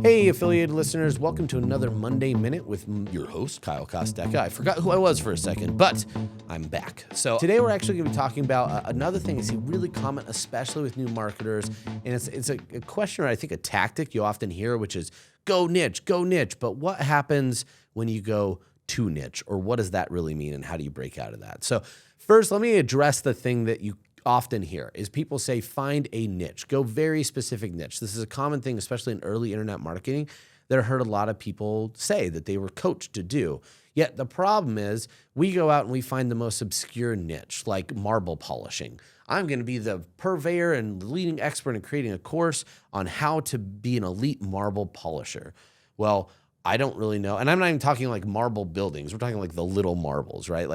Hey, affiliated listeners, welcome to another Monday Minute with your host, Kyle Kostechka. I forgot who I was for a second, but I'm back. So today we're actually going to be talking about another thing I see really common, especially with new marketers, and it's a question, or I think a tactic you often hear, which is go niche, but what happens when you go too niche, or what does that really mean, and how do you break out of that? So first, let me address the thing that you often hear is people say, find a niche, go very specific niche. This is a common thing, especially in early internet marketing, that I heard a lot of people say that they were coached to do. Yet the problem is we go out and we find the most obscure niche, like marble polishing. I'm going to be the purveyor and leading expert in creating a course on how to be an elite marble polisher. Well, I don't really know. And I'm not even talking like marble buildings. We're talking like the little marbles, right?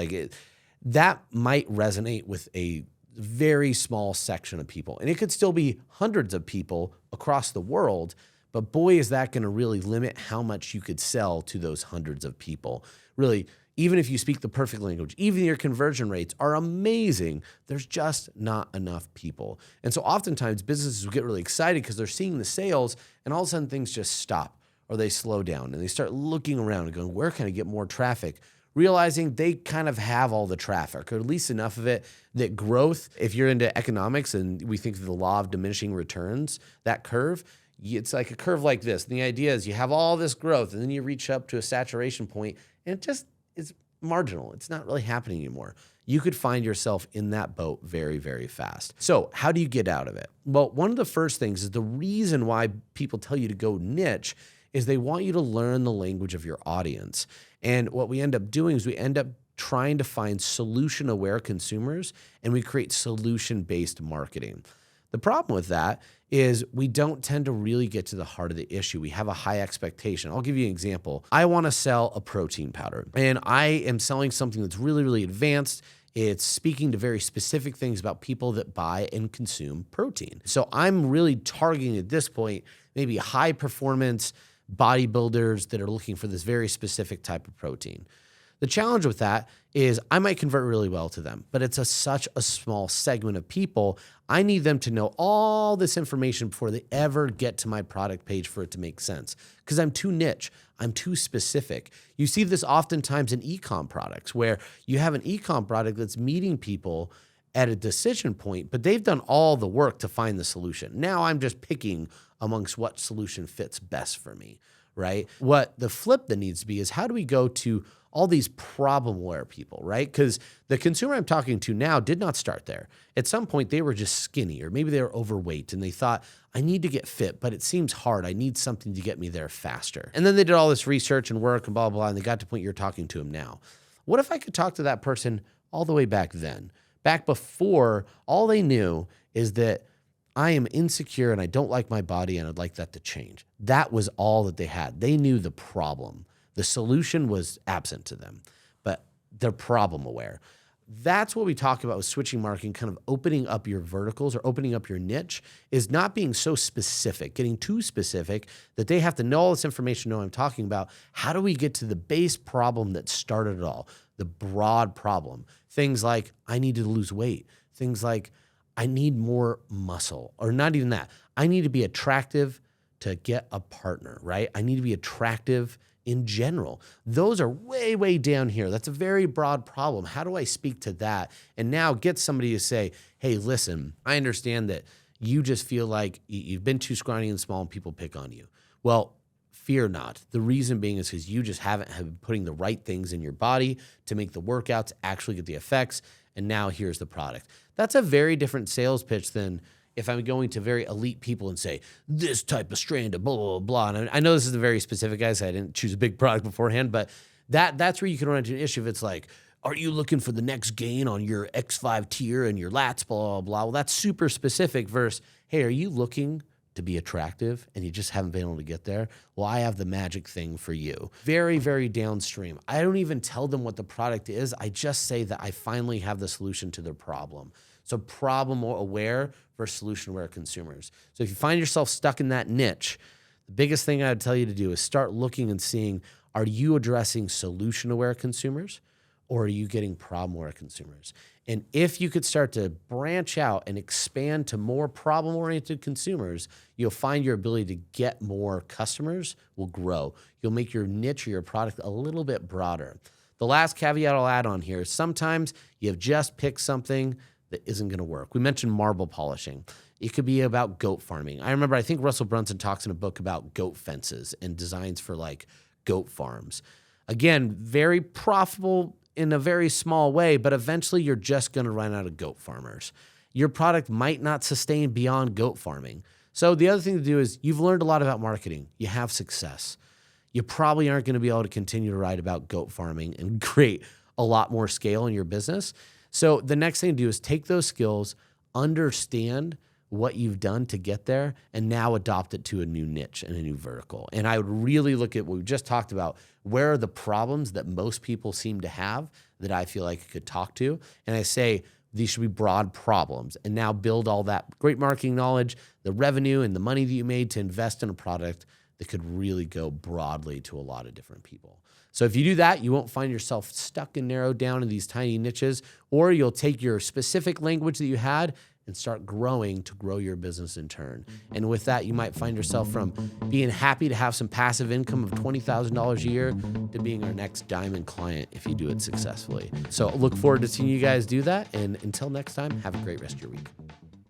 That might resonate with a very small section of people. And it could still be hundreds of people across the world, but boy, is that going to really limit how much you could sell to those hundreds of people. Really, even if you speak the perfect language, even your conversion rates are amazing, there's just not enough people. And so oftentimes businesses will get really excited because they're seeing the sales, and all of a sudden things just stop or they slow down and they start looking around and going, where can I get more traffic? Realizing they kind of have all the traffic, or at least enough of it that growth, if you're into economics and we think of the law of diminishing returns, that curve, it's like a curve like this. And the idea is you have all this growth and then you reach up to a saturation point and it just is marginal. It's not really happening anymore. You could find yourself in that boat very, very fast. So how do you get out of it? Well, one of the first things is the reason why people tell you to go niche is they want you to learn the language of your audience. And what we end up doing is we end up trying to find solution-aware consumers, and we create solution-based marketing. The problem with that is we don't tend to really get to the heart of the issue. We have a high expectation. I'll give you an example. I want to sell a protein powder, and I am selling something that's really, really advanced. It's speaking to very specific things about people that buy and consume protein. So I'm really targeting at this point maybe high-performance bodybuilders that are looking for this very specific type of protein. The challenge with that is I might convert really well to them, but it's such a small segment of people. I need them to know all this information before they ever get to my product page for it to make sense, because I'm too niche. I'm too specific. You see this oftentimes in e-com products where you have an e-com product that's meeting people at a decision point, but they've done all the work to find the solution. Now I'm just picking amongst what solution fits best for me, right? What the flip that needs to be is how do we go to all these problem-aware people, right? Because the consumer I'm talking to now did not start there. At some point, they were just skinny, or maybe they were overweight, and they thought, I need to get fit, but it seems hard. I need something to get me there faster. And then they did all this research and work and blah, blah, and they got to the point you're talking to them now. What if I could talk to that person all the way back then? Back before, all they knew is that I am insecure and I don't like my body and I'd like that to change. That was all that they had. They knew the problem. The solution was absent to them, but they're problem aware. That's what we talk about with switching marketing, kind of opening up your verticals or opening up your niche, is not being so specific, getting too specific that they have to know all this information, know what I'm talking about. How do we get to the base problem that started it all? The broad problem. Things like, I need to lose weight. Things like, I need more muscle, or not even that. I need to be attractive to get a partner, right? I need to be attractive in general. Those are way, way down here. That's a very broad problem. How do I speak to that? And now get somebody to say, hey, listen, I understand that you just feel like you've been too scrawny and small and people pick on you. Well, fear not. The reason being is because you just haven't been putting the right things in your body to make the workouts actually get the effects. And now here's the product. That's a very different sales pitch than if I'm going to very elite people and say, this type of strand of blah, blah, blah. And I know this is a very specific, guys. I didn't choose a big product beforehand, but that's where you can run into an issue. If it's like, are you looking for the next gain on your X5 tier and your lats, blah, blah, blah. Well, that's super specific versus, hey, are you looking to be attractive and you just haven't been able to get there? Well, I have the magic thing for you. Very, very downstream. I don't even tell them what the product is. I just say that I finally have the solution to their problem. So problem aware versus solution aware consumers. So if you find yourself stuck in that niche, the biggest thing I would tell you to do is start looking and seeing, are you addressing solution aware consumers or are you getting problem-aware consumers? And if you could start to branch out and expand to more problem-oriented consumers, you'll find your ability to get more customers will grow. You'll make your niche or your product a little bit broader. The last caveat I'll add on here is sometimes you have just picked something that isn't going to work. We mentioned marble polishing. It could be about goat farming. I think Russell Brunson talks in a book about goat fences and designs for like goat farms. Again, very profitable in a very small way, but eventually you're just going to run out of goat farmers. Your product might not sustain beyond goat farming. So the other thing to do is you've learned a lot about marketing. You have success. You probably aren't going to be able to continue to write about goat farming and create a lot more scale in your business. So the next thing to do is take those skills, understand what you've done to get there, and now adopt it to a new niche and a new vertical. And I would really look at what we just talked about. Where are the problems that most people seem to have that I feel like I could talk to? And I say, these should be broad problems. And now build all that great marketing knowledge, the revenue and the money that you made to invest in a product that could really go broadly to a lot of different people. So if you do that, you won't find yourself stuck and narrowed down in these tiny niches, or you'll take your specific language that you had and start growing to grow your business in turn. And with that, you might find yourself from being happy to have some passive income of $20,000 a year to being our next diamond client if you do it successfully. So look forward to seeing you guys do that. And until next time, have a great rest of your week.